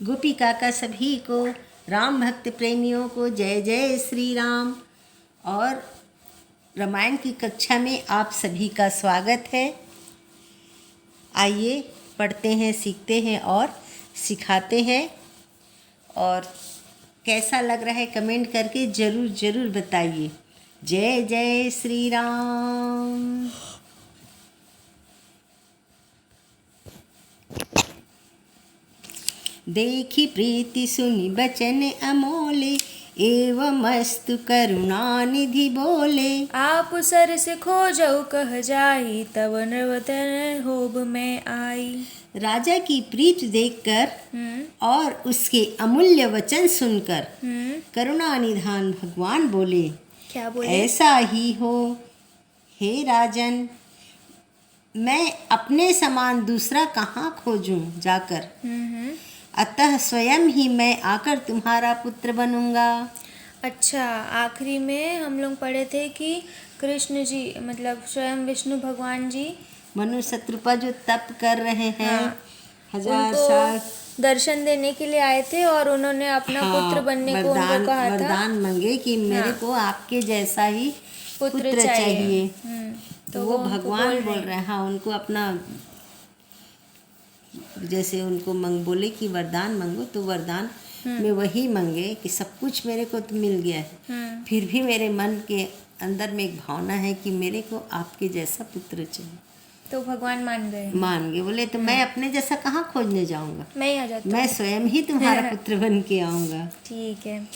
गोपिका का सभी को, राम भक्त प्रेमियों को जय जय श्री राम। और रामायण की कक्षा में आप सभी का स्वागत है। आइए पढ़ते हैं, सीखते हैं और सिखाते हैं। और कैसा लग रहा है कमेंट करके ज़रूर ज़रूर बताइए। जय जय श्री राम। देखी प्रीति सुनि बचन अमोले, एवमस्तु करुणानिधि बोले। आप सरस खोजौ कह जाई, तब नर्वतन होब में आई। राजा की प्रीति देखकर और उसके अमूल्य वचन सुनकर करुणा निधान भगवान बोले, क्या बोले? ऐसा ही हो हे राजन, मैं अपने समान दूसरा कहाँ खोजूं जाकर। अतः स्वयं ही मैं आकर तुम्हारा पुत्र बनूंगा। अच्छा, आखिरी में हम लोग पढ़े थे कि कृष्ण जी मतलब स्वयं विष्णु भगवान जी मनु शत्रुपा जो तप कर रहे हैं, हाँ, 1000 साल दर्शन देने के लिए आए थे और उन्होंने अपना पुत्र बनने को उनको कहा था। वरदान मांगे कि मेरे को आपके जैसा ही पुत्र चाहिए। तो वो भगवान बोल रहे हैं, हाँ, उनको अपना जैसे उनको बोले कि वरदान मांगो, तो वरदान में वही मांगे कि सब कुछ मेरे को तो मिल गया है, फिर भी मेरे मन के अंदर में एक भावना है कि मेरे को आपके जैसा पुत्र चाहिए। तो भगवान मान गए, बोले तो मैं अपने जैसा कहाँ खोजने जाऊंगा, मैं आ जाता मैं स्वयं ही तुम्हारा पुत्र बन के आऊंगा। ठीक है।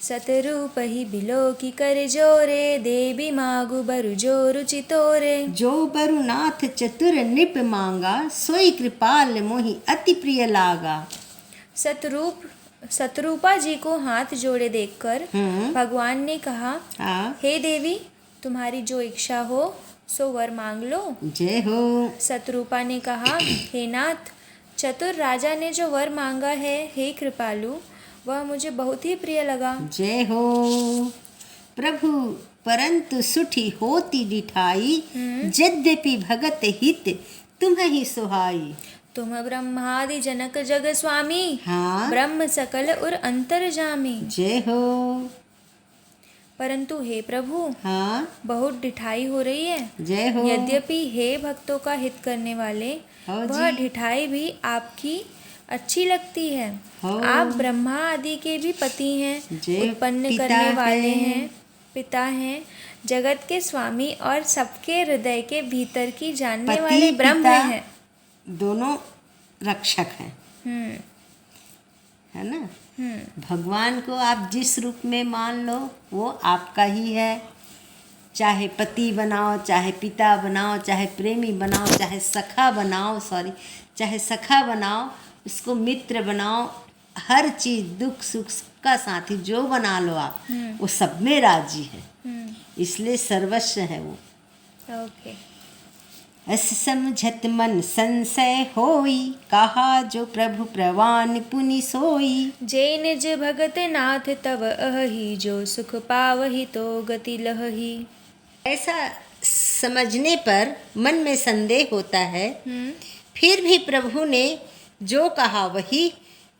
सतरूप ही बिलो की कर जोरे, देवी मागु बरु जोरु चितोरे। जो बरुनाथ चतुर निप मांगा, सोई कृपाल मोहि अति प्रिय लागा। सतरूपा जी को हाथ जोड़े देखकर भगवान ने कहा, हे देवी, तुम्हारी जो इच्छा हो सो वर मांग लो। जय हो। सतरूपा ने कहा, हे नाथ, चतुर राजा ने जो वर मांगा है, हे कृपालु, वह मुझे बहुत ही प्रिय लगा। जय हो प्रभु, परंतु सुठी होती डिठाई, यद्यपि भगत हित तुम्हें ही सुहाई। तुम ब्रह्मादि जनक जग स्वामी, हाँ, ब्रह्म सकल और अंतर्जामी। जय हो। परंतु हे प्रभु, हाँ, बहुत ढिठाई हो रही है। जय हो। यद्यपि हे भक्तों का हित करने वाले, वह ढिठाई भी आपकी अच्छी लगती है। आप ब्रह्मा आदि के भी पति हैं, उत्पन्न करने वाले हैं, पिता हैं, जगत के स्वामी और सबके हृदय के भीतर की जानने वाले ब्रह्म हैं। दोनों रक्षक हैं, है ना। भगवान को आप जिस रूप में मान लो वो आपका ही है। चाहे पति बनाओ, चाहे पिता बनाओ, चाहे प्रेमी बनाओ, चाहे सखा बनाओ, चाहे सखा बनाओ, उसको मित्र बनाओ, हर चीज़ दुख सुख का साथी जो बना लो आप, वो सब में राजी है, इसलिए सर्वस्व है वो। ओके। अस समझत मन संशय होई, कहा जो प्रभु प्रवान पुनि सोई। जे निज भगत नाथ तब अहि, जो सुख पावहि तो गति लहहि। ऐसा समझने पर मन में संदेह होता है, फिर भी प्रभु ने जो कहा वही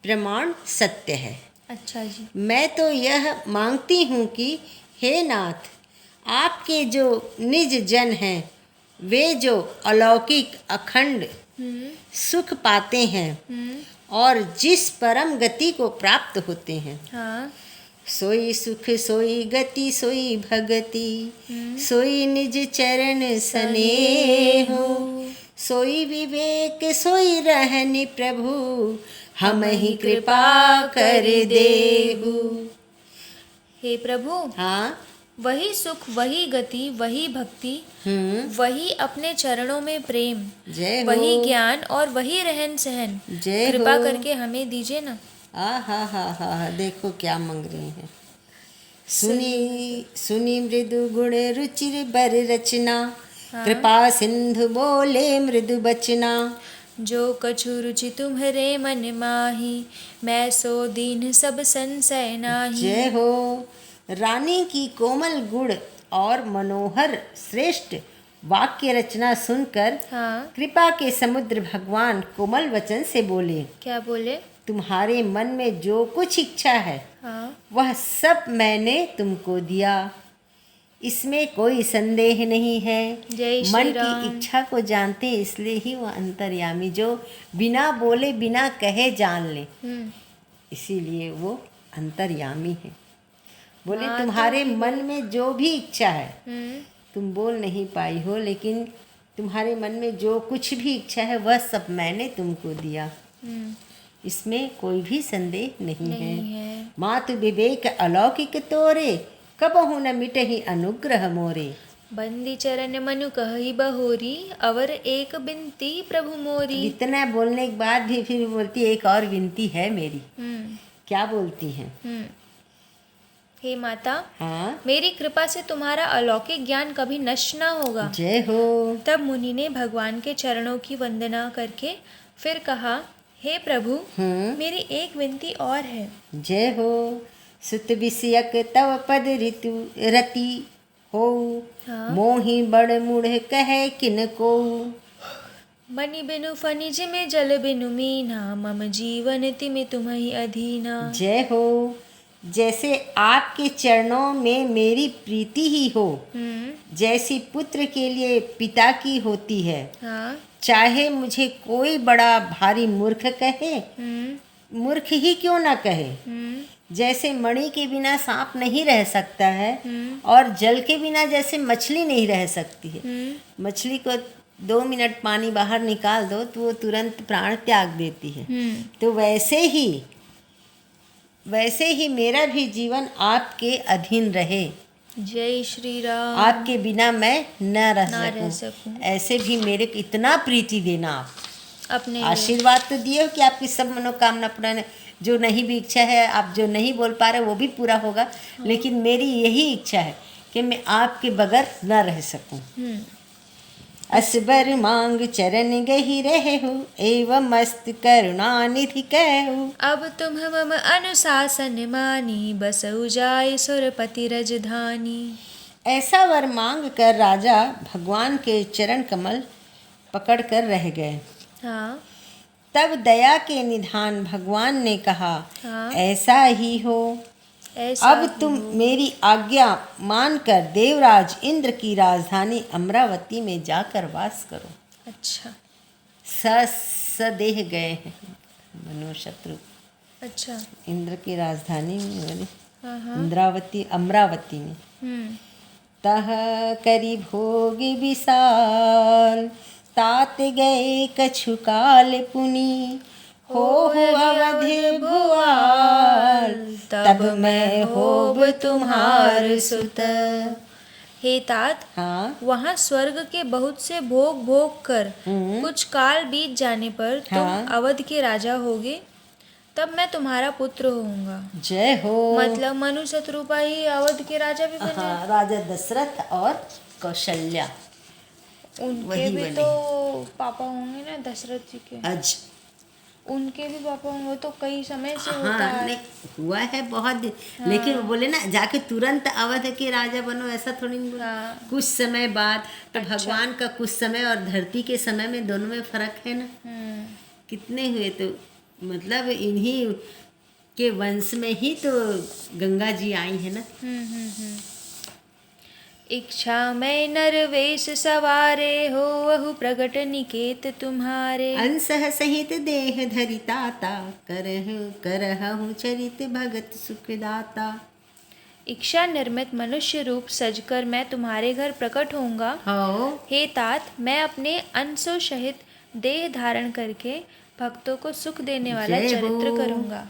प्रमाण सत्य है। अच्छा जी। मैं तो यह मांगती हूँ कि हे नाथ, आपके जो निज जन हैं, वे जो अलौकिक अखंड सुख पाते हैं और जिस परम गति को प्राप्त होते हैं, सोई सुख सोई गति सोई भगति, सोई निज चरण स्नेहो, सोई विवेक सोई रहनि प्रभु, हम ही कृपा कर देहु। हे प्रभु, हाँ, वही सुख, वही गति, वही भक्ति, वही अपने चरणों में प्रेम, वही ज्ञान और वही रहन सहन, कृपा करके हमें दीजिए ना। हा, देखो क्या मांग रही हैं। सुनी मृदु गुण रुचिर बर रचना, कृपा सिंधु बोले मृदु बचना। जो कछु रुचि तुम्हारे मन माही, मैं सो दीन सब संशय नाही। जय हो। रानी की कोमल गुण और मनोहर श्रेष्ठ वाक्य रचना सुनकर कृपा के समुद्र भगवान कोमल वचन से बोले। क्या बोले? तुम्हारे मन में जो कुछ इच्छा है हाँ वह सब मैंने तुमको दिया, इसमें कोई संदेह नहीं है। जय श्री मन राम। की इच्छा को जानते हैं, इसलिए ही वो अंतर्यामी जो बिना बोले बिना कहे जान ले, इसीलिए वो अंतर्यामी है। बोले तुम्हारे मन में जो भी इच्छा है तुम बोल नहीं पाई हो, लेकिन तुम्हारे मन में जो कुछ भी इच्छा है वह सब मैंने तुमको दिया, इसमें कोई भी संदेह नहीं है। मातु विवेक अलौकिक तोरे, कबहु न मिटहि अनुग्रह मोरे। बंदी चरण मनु कहि बहोरी, अवर एक बिनती प्रभु मोरी। इतना बोलने के बाद भी फिर बोलती एक और विनती है मेरी। क्या बोलती हैं? हे माता, हाँ मेरी कृपा से तुम्हारा अलौकिक ज्ञान कभी नष्ट ना होगा। जय हो। तब मुनि ने भगवान के चरणों की वंदना करके फिर कहा, हे प्रभु, मेरी एक विनती और है। जय हो। सुत विषयक तव पद ऋतु रति हो, मोहि बड़ मूढ़ कहे किन को। मणि बिनु फनिज में जल बिनु मीना, मम जीवन तिमि तुम्हि अधीना। जय हो। जैसे आपके चरणों में मेरी प्रीति ही हो, जैसी पुत्र के लिए पिता की होती है, हाँ चाहे मुझे कोई बड़ा भारी मूर्ख कहे, मूर्ख ही क्यों ना कहे। जैसे मणि के बिना सांप नहीं रह सकता है, और जल के बिना जैसे मछली नहीं रह सकती है। मछली को 2 मिनट पानी बाहर निकाल दो तो वो तुरंत प्राण त्याग देती है। तो वैसे ही मेरा भी जीवन आपके अधीन रहे। जय श्री राम। आपके बिना मैं न रह सकूं। ऐसे भी मेरे को इतना प्रीति देना आप। अपने आशीर्वाद तो दिए हो कि आपकी सब मनोकामना पूरा, जो नहीं भी इच्छा है, आप जो नहीं बोल पा रहे वो भी पूरा होगा। लेकिन मेरी यही इच्छा है कि मैं आपके बगैर न रह सकूं। असबर मांग चरण गही रहु, एवं मस्त करुणा निधि कहु। अब तुम मम अनुशासन मानी, बसउ जाय सुरपति रजधानी। ऐसा वर मांग कर राजा भगवान के चरण कमल पकड़ कर रह गए। हाँ तब दया के निधान भगवान ने कहा, हाँ ऐसा ही हो। ऐसा अब तुम मेरी आज्ञा मानकर देवराज इंद्र की राजधानी अमरावती में जाकर वास करो। अच्छा सदेह गए हैं मनुशत्रु। अच्छा इंद्र की राजधानी में, हाँ अमरावती में। तह करी भोग विशाल, तात गए कछु काल पुनि। हो अवधि भुआल, तब मैं होब तुम्हार सुत। हे तात, हाँ वहाँ स्वर्ग के बहुत से भोग कर कुछ काल बीत जाने पर तुम अवध के राजा होगे, तब मैं तुम्हारा पुत्र होऊंगा। जय हो। मतलब मनु शत्रुपा ही अवध के राजा भी बने। हाँ, राजा दशरथ और कौशल्या उनके भी तो पापा होंगे ना, दशरथ जी के। अज उनके भी पापा होंगे, वो तो कई समय से होता है। नहीं हुआ है बहुत दिन। लेकिन वो बोले ना जाके तुरंत अवध के राजा बनो, ऐसा थोड़ी नहीं बोला। कुछ समय बाद तो भगवान का कुछ समय और धरती के समय में दोनों में फर्क है ना। कितने हुए, तो मतलब इन्हीं के वंश में ही तो गंगा जी आई है ना। इच्छा मैं नरवेश सवारे, हो वहु प्रगट निकेत तुम्हारे। अंसह सहित देह धरि ताता, करहु चरित भगत सुखदाता। इच्छा निर्मित मनुष्य रूप सजकर मैं तुम्हारे घर प्रकट होऊंगा। हे तात, मैं अपने अंशों सहित देह धारण करके भक्तों को सुख देने वाला चरित्र करूंगा।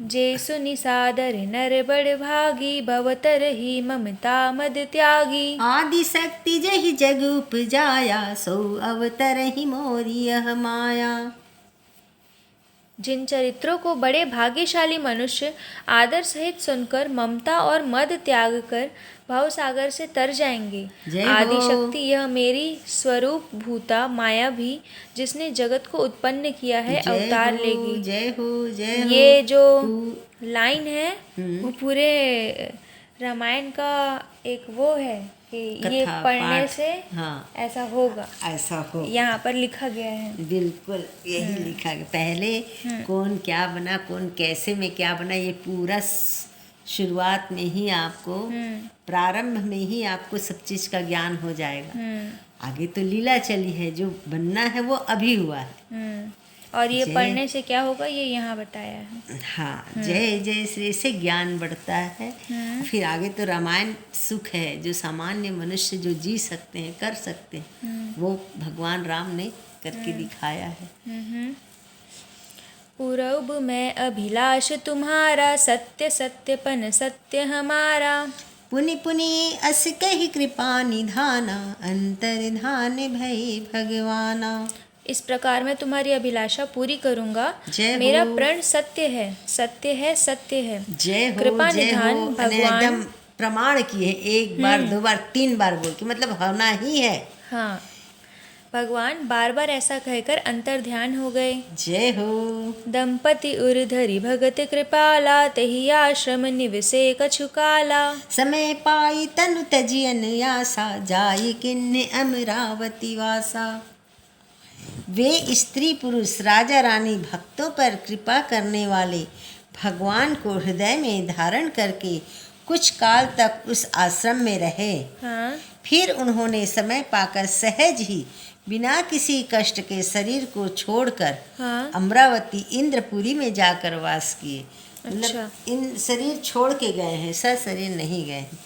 जे सुनि सादर नर बड़ भागी, भवतर ही ममता मद त्यागी। आदि शक्ति जहि जग उपजाया, सो अवतर ही मोरी यह माया। जिन चरित्रों को बड़े भाग्यशाली मनुष्य आदर सहित सुनकर ममता और मद त्याग कर भाव सागर से तर जाएंगे। आदि शक्ति यह मेरी स्वरूप भूता माया भी, जिसने जगत को उत्पन्न किया है, अवतार लेगी। जय हो जय हो। ये जो लाइन है वो पूरे रामायण का एक वो है कि ये कथा पढ़ने पाठ, से हाँ ऐसा होगा, ऐसा हो। यहाँ पर लिखा गया है। बिल्कुल यही लिखा गया। पहले कौन क्या बना, कौन कैसे में क्या बना, ये पूरा शुरुआत में ही आपको, प्रारंभ में ही आपको सब चीज़ का ज्ञान हो जाएगा। आगे तो लीला चली है, जो बनना है वो अभी हुआ है। और ये जय- पढ़ने से क्या होगा ये यहाँ बताया है। हाँ, जय जय श्री से ज्ञान बढ़ता है। फिर आगे तो रामायण सुख है, जो सामान्य मनुष्य जो जी सकते हैं, कर सकते हैं, वो भगवान राम ने करके दिखाया है। पूरब में अभिलाष तुम्हारा, सत्य सत्यपन सत्य हमारा। पुनि पुनि अस कहि कृपा निधाना, अंतर्धान भई भगवाना। इस प्रकार मैं तुम्हारी अभिलाषा पूरी करूंगा। जय हो। मेरा प्रण सत्य है, सत्य है, सत्य है। जय हो, कृपा जय निधान हो। भगवान एकदम प्रमाण किए, एक बार, दो बार, तीन बार बोल के, मतलब होना ही है। हाँ, भगवान बार बार ऐसा कहकर अंतर ध्यान हो गए। जय हो। दंपति उर्धरि भगत कृपाला, तहि आश्रम निवसे कछु काला। समय पाई तनु तजियन आसा, जाई किन्ने अमरावती वासा। वे स्त्री पुरुष राजा रानी भक्तों पर कृपा करने वाले भगवान को हृदय में धारण करके कुछ काल तक उस आश्रम में रहे। हाँ, फिर उन्होंने समय पाकर सहज ही बिना किसी कष्ट के शरीर को छोड़कर हाँ, अमरावती इंद्रपुरी में जाकर वास किए। अच्छा। मतलब इन शरीर छोड़ के गए हैं, शरीर नहीं गए हैं।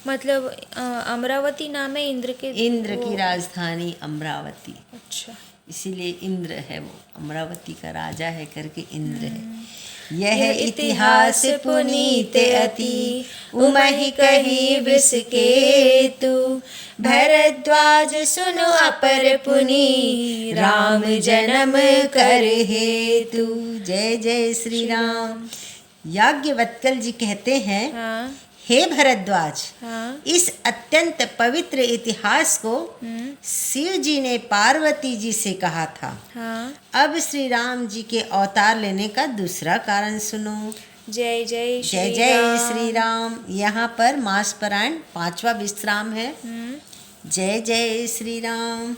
मतलब अमरावती नाम है इंद्र के, इंद्र की राजधानी अमरावती, अच्छा। इसीलिए इंद्र है वो, अमरावती का राजा है करके इंद्र है। यह इतिहास पुनीत अति, उमहि कही वृषकेतु। भरद्वाज सुनो अपर पुनि, राम जन्म कर हेतु। जय जय श्री राम। याज्ञवल्क्य जी कहते हैं, हाँ, हे भरद्वाज, हाँ, इस अत्यंत पवित्र इतिहास को शिव जी ने पार्वती जी से कहा था। हाँ। अब श्री राम जी के अवतार लेने का दूसरा कारण सुनो। जय जय जय श्री जय राम। श्री राम। यहाँ पर मास परायण 5वां विश्राम है। जय जय श्री राम।